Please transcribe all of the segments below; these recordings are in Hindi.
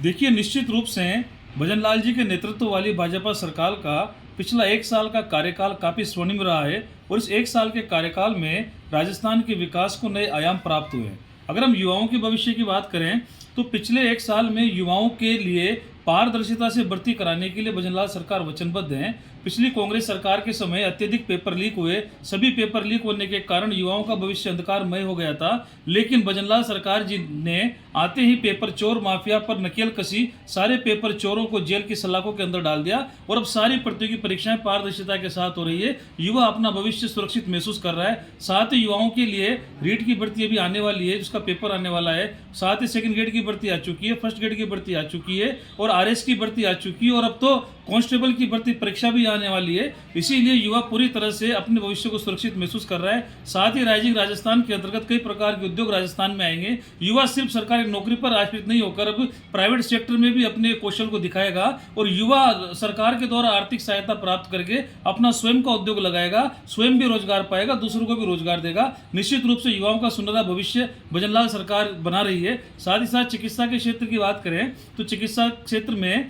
देखिए, निश्चित रूप से भजनलाल जी के नेतृत्व वाली भाजपा सरकार का पिछला 1 साल का कार्यकाल काफ़ी स्वर्णिम रहा है और इस 1 साल के कार्यकाल में राजस्थान के विकास को नए आयाम प्राप्त हुए हैं। अगर हम युवाओं के भविष्य की बात करें तो पिछले 1 साल में युवाओं के लिए पारदर्शिता से भर्ती कराने के लिए भजनलाल सरकार वचनबद्ध हैं। पिछली कांग्रेस सरकार के समय अत्यधिक पेपर लीक हुए। सभी पेपर लीक होने के कारण युवाओं का भविष्य अंधकारमय हो गया था, लेकिन भजनलाल सरकार जी ने आते ही पेपर चोर माफिया पर नकेल कसी, सारे पेपर चोरों को जेल की सलाखों के अंदर डाल दिया और अब सारी प्रतियोगी परीक्षाएं पारदर्शिता के साथ हो रही है। युवा अपना भविष्य सुरक्षित महसूस कर रहा है। साथ ही युवाओं के लिए रीट की भर्ती अभी आने वाली है, जिसका पेपर आने वाला है। साथ ही सेकंड ग्रेड की भर्ती आ चुकी है, फर्स्ट ग्रेड की भर्ती आ चुकी है और आरएस की भर्ती आ चुकी है और अब तो कांस्टेबल की भर्ती परीक्षा भी आने वाली है। इसीलिए युवा पूरी तरह से अपने भविष्य को सुरक्षित महसूस कर रहा है। साथ ही राइजिंग राजस्थान के अंतर्गत कई प्रकार के उद्योग राजस्थान में आएंगे। युवा सिर्फ सरकारी नौकरी पर आश्रित नहीं होकर अब प्राइवेट सेक्टर में भी अपने कौशल को दिखाएगा और युवा सरकार के द्वारा आर्थिक सहायता प्राप्त करके अपना स्वयं का उद्योग लगाएगा, स्वयं भी रोजगार पाएगा, दूसरों को भी रोजगार देगा। निश्चित रूप से युवाओं का सुनहरा भविष्य भजनलाल सरकार बना रही है। साथ ही साथ चिकित्सा के क्षेत्र की बात करें तो चिकित्सा क्षेत्र में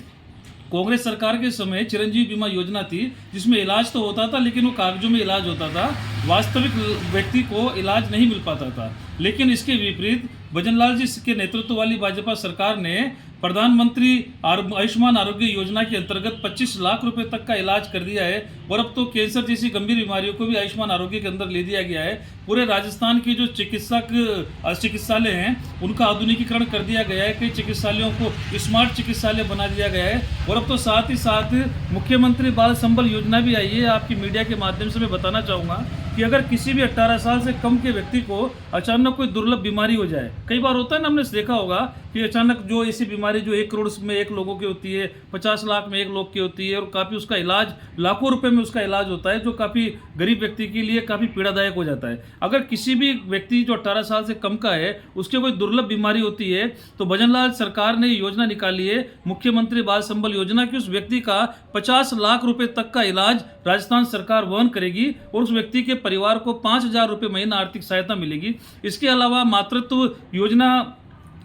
कांग्रेस सरकार के समय चिरंजीवी बीमा योजना थी, जिसमें इलाज तो होता था लेकिन वो कागजों में इलाज होता था, वास्तविक व्यक्ति को इलाज नहीं मिल पाता था। लेकिन इसके विपरीत भजनलाल जी के नेतृत्व वाली भाजपा सरकार ने प्रधानमंत्री आयुष्मान आरोग्य योजना के अंतर्गत 25 लाख रुपए तक का इलाज कर दिया है और अब तो कैंसर जैसी गंभीर बीमारियों को भी आयुष्मान आरोग्य के अंदर ले दिया गया है। पूरे राजस्थान की जो चिकित्सालय हैं उनका आधुनिकीकरण कर दिया गया है। कई चिकित्सालयों को स्मार्ट चिकित्सालय बना दिया गया है और अब तो साथ ही साथ मुख्यमंत्री बाल संबल योजना भी आई है। आपकी मीडिया के माध्यम से मैं बताना चाहूँगा कि अगर किसी भी 18 साल से कम के व्यक्ति को अचानक कोई दुर्लभ बीमारी हो जाए, कई बार होता है ना, हमने देखा होगा कि अचानक जो ऐसी बीमारी जो 1 करोड़ में 1 लोगों की होती है, 50 लाख में 1 लोग की होती है और काफ़ी उसका इलाज लाखों रुपए में उसका इलाज होता है, जो काफ़ी गरीब व्यक्ति के लिए काफ़ी पीड़ादायक हो जाता है। अगर किसी भी व्यक्ति जो 18 साल से कम का है उसके कोई दुर्लभ बीमारी होती है तो भजनलाल सरकार ने योजना निकाली है, मुख्यमंत्री बाल संबल योजना, की उस व्यक्ति का 50 लाख रुपए तक का इलाज राजस्थान सरकार वहन करेगी और उस व्यक्ति के परिवार को 5,000 रुपये महीना आर्थिक सहायता मिलेगी। इसके अलावा मातृत्व योजना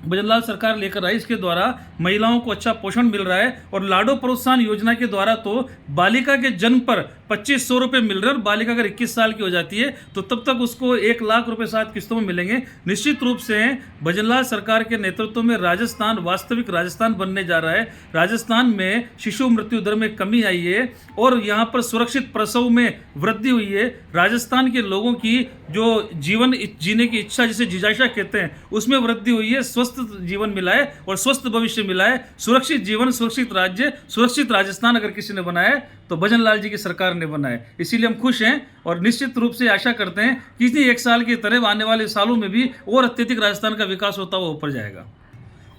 भजनलाल सरकार लेकर आई, इसके द्वारा महिलाओं को अच्छा पोषण मिल रहा है और लाडो प्रोत्साहन योजना के द्वारा तो बालिका के जन्म पर 2500 रुपये मिल रहे हैं और बालिका अगर 21 साल की हो जाती है तो तब तक उसको 1 लाख रुपए 7 किस्तों में मिलेंगे। निश्चित रूप से भजनलाल सरकार के नेतृत्व में राजस्थान वास्तविक राजस्थान बनने जा रहा है। राजस्थान में शिशु मृत्यु दर में कमी आई है और यहाँ पर सुरक्षित प्रसव में वृद्धि हुई है। राजस्थान के लोगों की जो जीवन जीने की इच्छा, जिसे जिज्ञासा कहते हैं, उसमें वृद्धि हुई है। स्वस्थ जीवन मिला है और स्वस्थ भविष्य मिला है। सुरक्षित जीवन, सुरक्षित राज्य, सुरक्षित राजस्थान अगर किसी ने बनाया है तो भजनलाल जी की सरकार ने बनाया है। इसीलिए हम खुश हैं और निश्चित रूप से आशा करते हैं कि इसी 1 साल की तरह आने वाले सालों में भी और अत्यधिक राजस्थान का विकास होता हुआ ऊपर जाएगा।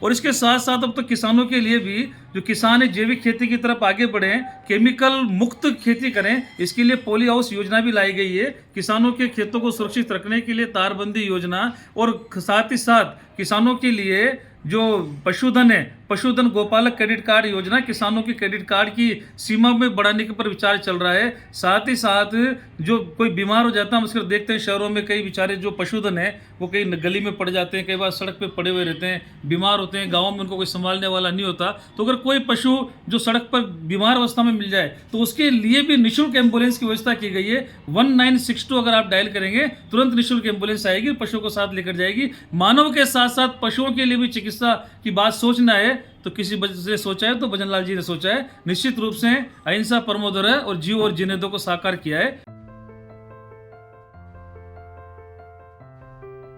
और इसके साथ साथ अब तो किसानों के लिए भी, जो किसान है, जैविक खेती की तरफ आगे बढ़ें, केमिकल मुक्त खेती करें, इसके लिए पॉली हाउस योजना भी लाई गई है। किसानों के खेतों को सुरक्षित रखने के लिए तारबंदी योजना और साथ ही साथ किसानों के लिए जो पशुधन है, पशुधन गोपालक क्रेडिट कार्ड योजना, किसानों की क्रेडिट कार्ड की सीमा में बढ़ाने के पर विचार चल रहा है। साथ ही साथ जो कोई बीमार हो जाता है, हम उसको देखते हैं शहरों में कई बेचारे जो पशुधन है वो कई गली में पड़ जाते हैं, कई बार सड़क पे पड़े हुए रहते हैं, बीमार होते हैं, गाँव में उनको कोई संभालने वाला नहीं होता। तो अगर कोई पशु जो सड़क पर बीमार अवस्था में मिल जाए तो उसके लिए भी निःशुल्क एम्बुलेंस की व्यवस्था की गई है। 1962 अगर आप डायल करेंगे तुरंत निःशुल्क एम्बुलेंस आएगी, पशु को साथ लेकर जाएगी। मानव के साथ साथ पशुओं के लिए भी चिकित्सा की बात सोचना है तो किसी वजह से सोचा है तो भजनलाल जी ने सोचा है। निश्चित रूप से अहिंसा परमो धर्मः और जीव और जिनेंद्र को साकार किया है।